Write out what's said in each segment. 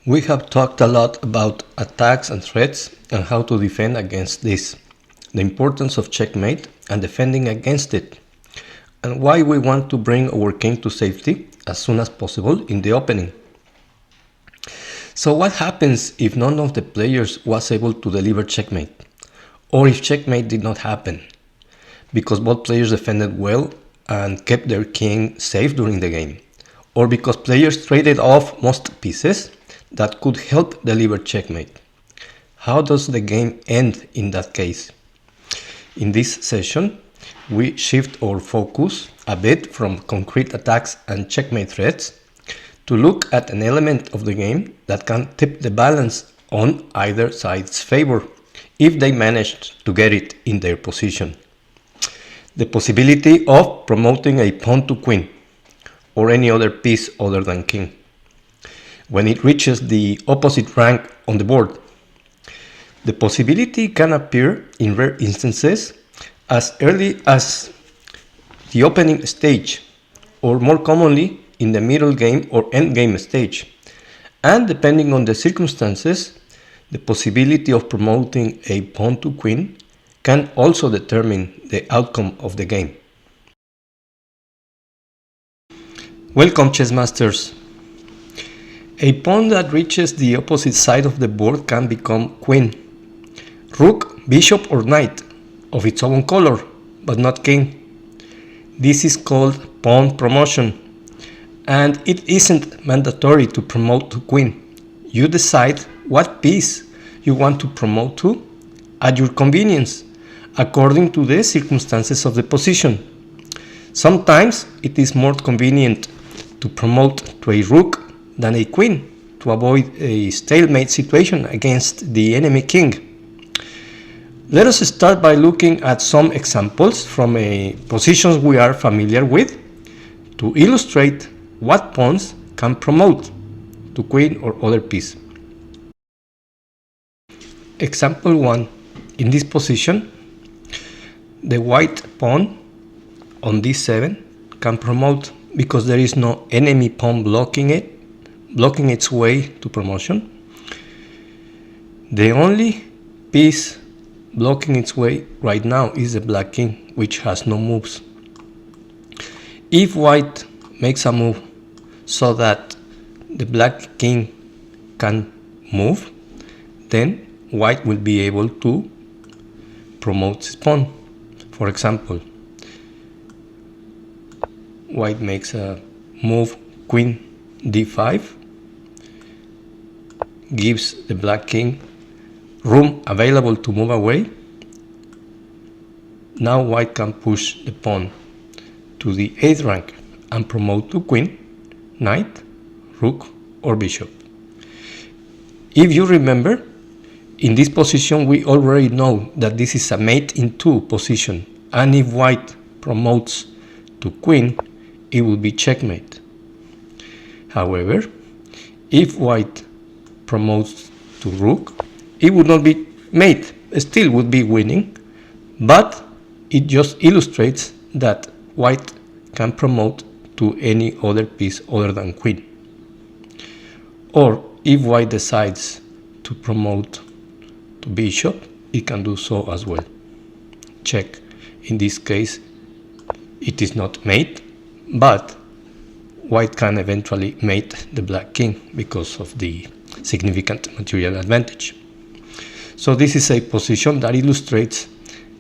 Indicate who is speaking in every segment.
Speaker 1: We have talked a lot about attacks and threats and how to defend against this, the importance of checkmate and defending against it, and why we want to bring our king to safety as soon as possible in the opening. So what happens if none of the players was able to deliver checkmate, or if checkmate did not happen, because both players defended well and kept their king safe during the game, or because players traded off most pieces that could help deliver checkmate? How does the game end in that case? In this session, we shift our focus a bit from concrete attacks and checkmate threats to look at an element of the game that can tip the balance on either side's favor if they managed to get it in their position. The possibility of promoting a pawn to queen or any other piece other than king when it reaches the opposite rank on the board. The possibility can appear in rare instances as early as the opening stage, or more commonly in the middle game or end game stage, and depending on the circumstances, the possibility of promoting a pawn to queen can also determine the outcome of the game. Welcome, chess masters. A pawn that reaches the opposite side of the board can become queen, rook, bishop or knight of its own color, but not king. This is called pawn promotion, and it isn't mandatory to promote to queen. You decide what piece you want to promote to at your convenience, according to the circumstances of the position. Sometimes it is more convenient to promote to a rook than a queen to avoid a stalemate situation against the enemy king. Let us start by looking at some examples from positions we are familiar with to illustrate what pawns can promote to queen or other piece. Example 1. In this position, the white pawn on d7 can promote because there is no enemy pawn blocking its way to promotion. The only piece blocking its way right now is the black king, which has no moves. If white makes a move so that the black king can move, then white will be able to promote his pawn. For example, white makes a move queen d5, gives the black king room available to move away. Now white can push the pawn to the 8th rank and promote to queen, knight, rook or bishop. If you remember, in this position we already know that this is a mate in 2 position, and if white promotes to queen, it will be checkmate. However, if white promotes to rook, it would not be mate, still would be winning, but it just illustrates that white can promote to any other piece other than queen. Or if white decides to promote to bishop, it can do so as well. Check. In this case, it is not mate, but white can eventually mate the black king because of the significant material advantage. So this is a position that illustrates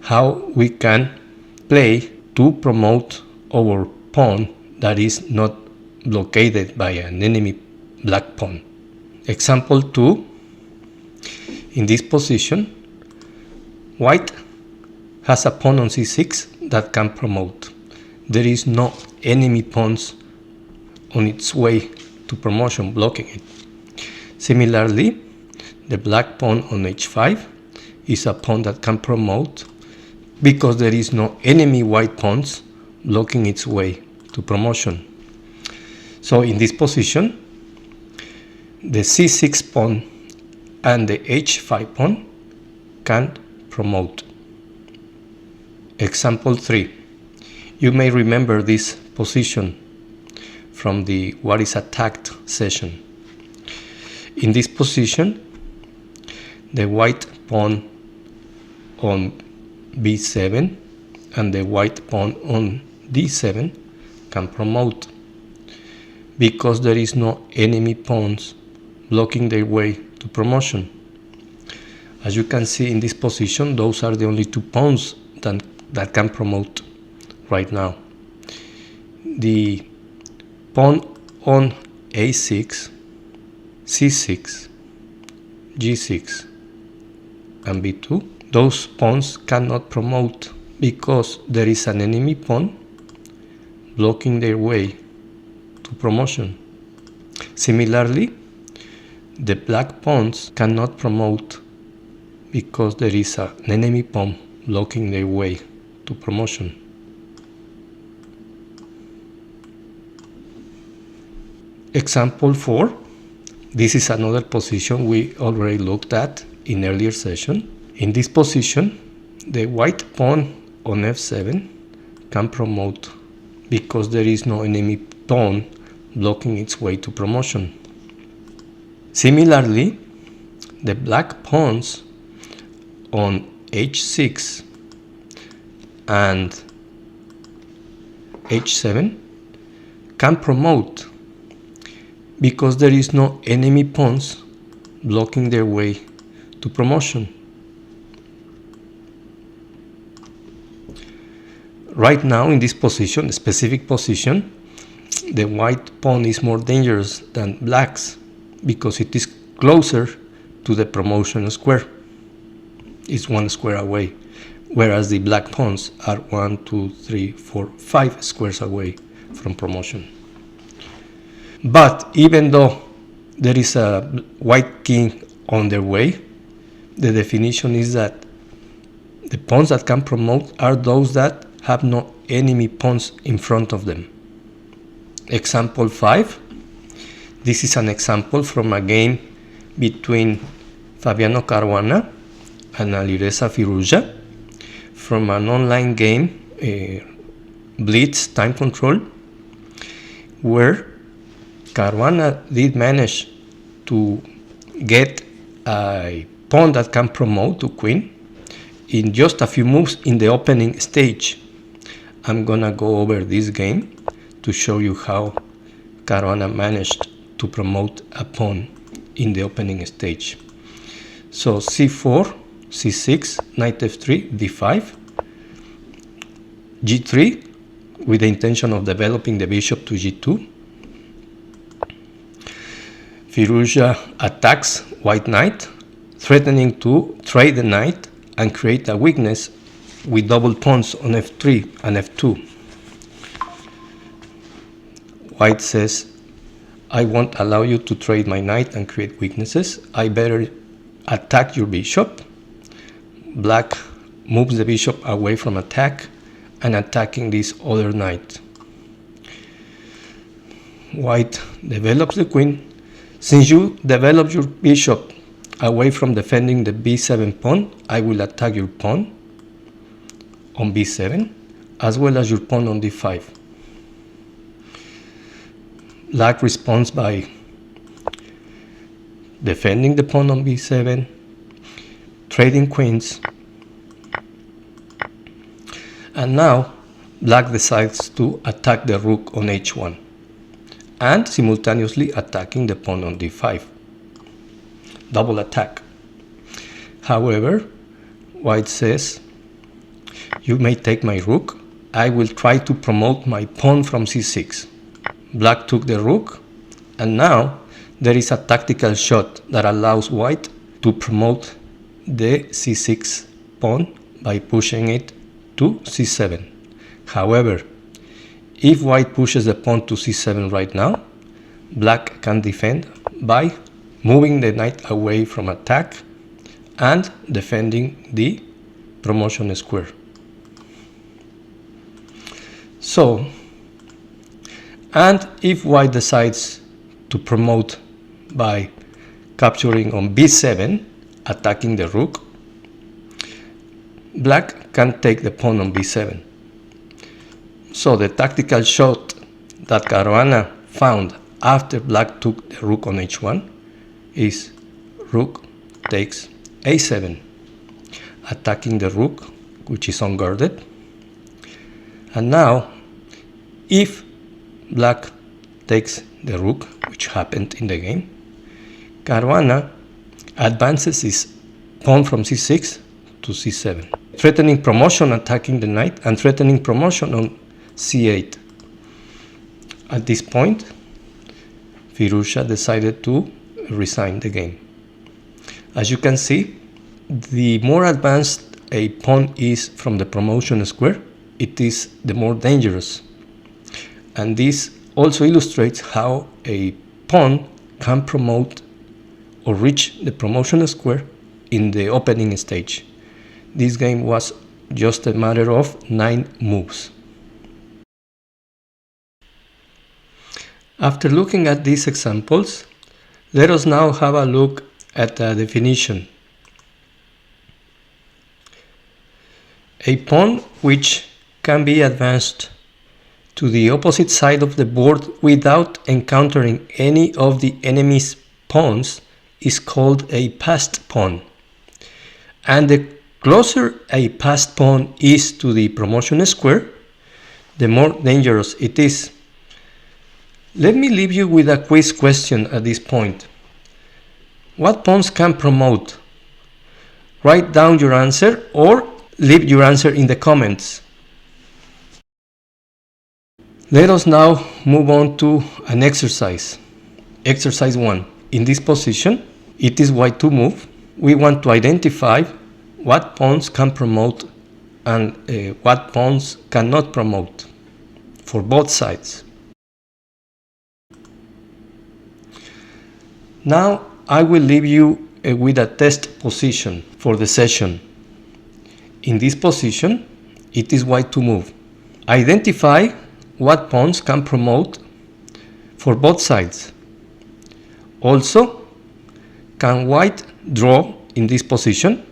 Speaker 1: how we can play to promote our pawn that is not blockaded by an enemy black pawn. Example 2. In this position, white has a pawn on c6 that can promote. There is no enemy pawns on its way to promotion blocking it. Similarly, the black pawn on h5 is a pawn that can promote because there is no enemy white pawns blocking its way to promotion. So in this position, the c6 pawn and the h5 pawn can promote. Example 3. You may remember this position from the what is attacked session. In this position, the white pawn on b7 and the white pawn on d7 can promote, because there is no enemy pawns blocking their way to promotion. As you can see in this position, those are the only two pawns that can promote right now. The pawn on a6, c6, g6 and b2, those pawns cannot promote because there is an enemy pawn blocking their way to promotion. Similarly, the black pawns cannot promote because there is an enemy pawn blocking their way to promotion. Example 4. This is another position we already looked at in earlier session. In this position, the white pawn on f7 can promote because there is no enemy pawn blocking its way to promotion. Similarly, the black pawns on h6 and h7 can promote because there is no enemy pawns blocking their way to promotion. Right now in this position, specific position, the white pawn is more dangerous than black's because it is closer to the promotion square. It's 1 square away, whereas the black pawns are 1, 2, 3, 4, 5 squares away from promotion. But even though there is a white king on their way, the definition is that the pawns that can promote are those that have no enemy pawns in front of them. Example 5. This is an example from a game between Fabiano Caruana and Alireza Firouzja from an online game, Blitz Time Control, where Caruana did manage to get a pawn that can promote to queen in just a few moves in the opening stage. I'm gonna go over this game to show you how Caruana managed to promote a pawn in the opening stage. So c4, c6, knight f3, d5, g3 with the intention of developing the bishop to g2. Firouzja attacks white knight, threatening to trade the knight and create a weakness with double pawns on f3 and f2. White says, I won't allow you to trade my knight and create weaknesses. I better attack your bishop. Black moves the bishop away from attack and attacking this other knight. White develops the queen. Since you developed your bishop away from defending the b7 pawn, I will attack your pawn on b7 as well as your pawn on d5. Black responds by defending the pawn on b7, trading queens, and now black decides to attack the rook on h1 and simultaneously attacking the pawn on d5. Double attack. However, white says, you may take my rook. I will try to promote my pawn from c6. Black took the rook, and now there is a tactical shot that allows white to promote the c6 pawn by pushing it to c7. However, if white pushes the pawn to c7 right now, black can defend by moving the knight away from attack and defending the promotion square. So, and if white decides to promote by capturing on b7, attacking the rook, black can take the pawn on b7. So the tactical shot that Caruana found after black took the rook on h1 is rook takes a7, attacking the rook, which is unguarded. And now, if black takes the rook, which happened in the game, Caruana advances his pawn from c6 to c7, threatening promotion, attacking the knight, and threatening promotion on c8. At this point, Firuzha decided to resign the game. As you can see, the more advanced a pawn is from the promotion square, it is the more dangerous. And this also illustrates how a pawn can promote or reach the promotion square in the opening stage. This game was just a matter of 9 moves. After looking at these examples, let us now have a look at the definition. A pawn which can be advanced to the opposite side of the board without encountering any of the enemy's pawns is called a passed pawn. And the closer a passed pawn is to the promotion square, the more dangerous it is. Let me leave you with a quiz question at this point. What pawns can promote? Write down your answer or leave your answer in the comments. Let us now move on to an exercise. Exercise 1. In this position, it is white to move. We want to identify what pawns can promote and what pawns cannot promote for both sides. Now I will leave you with a test position for the session. In this position, it is white to move. Identify what pawns can promote for both sides. Also, can white draw in this position?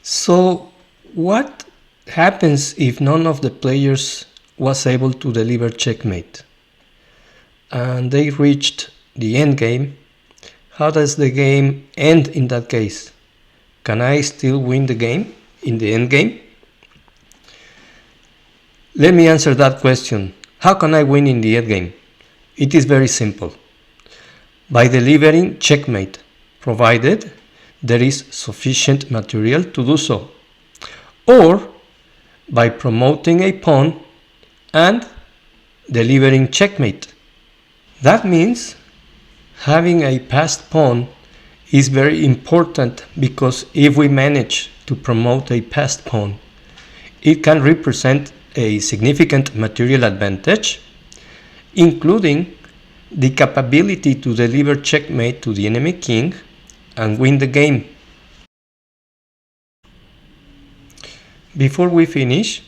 Speaker 1: So, what happens if none of the players was able to deliver checkmate and they reached the end game? How does the game end in that case? Can I still win the game in the end game? Let me answer that question. How can I win in the end game? It is very simple. By delivering checkmate, provided there is sufficient material to do so, or by promoting a pawn and delivering checkmate. That means having a passed pawn is very important, because if we manage to promote a passed pawn, it can represent a significant material advantage, including the capability to deliver checkmate to the enemy king and win the game. Before we finish,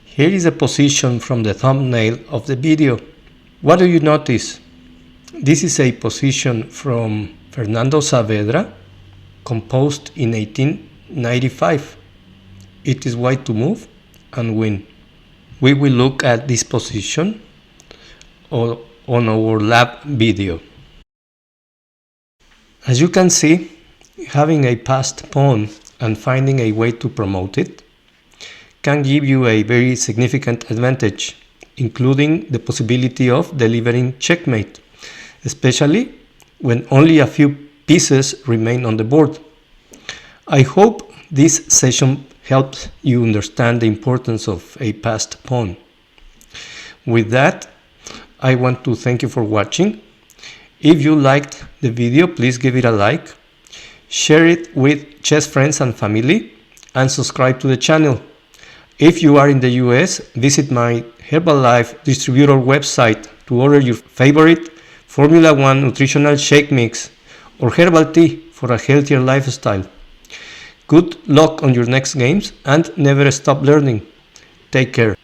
Speaker 1: here is a position from the thumbnail of the video. What do you notice? This is a position from Fernando Saavedra, composed in 1895. It is white to move and win. We will look at this position on our lab video. As you can see, having a passed pawn and finding a way to promote it can give you a very significant advantage, including the possibility of delivering checkmate, especially when only a few pieces remain on the board. I hope this session helps you understand the importance of a passed pawn. With that, I want to thank you for watching. If you liked the video, please give it a like, share it with chess friends and family, and subscribe to the channel. If you are in the US, visit my Herbalife distributor website to order your favorite Formula 1 nutritional shake mix or herbal tea for a healthier lifestyle. Good luck on your next games and never stop learning. Take care.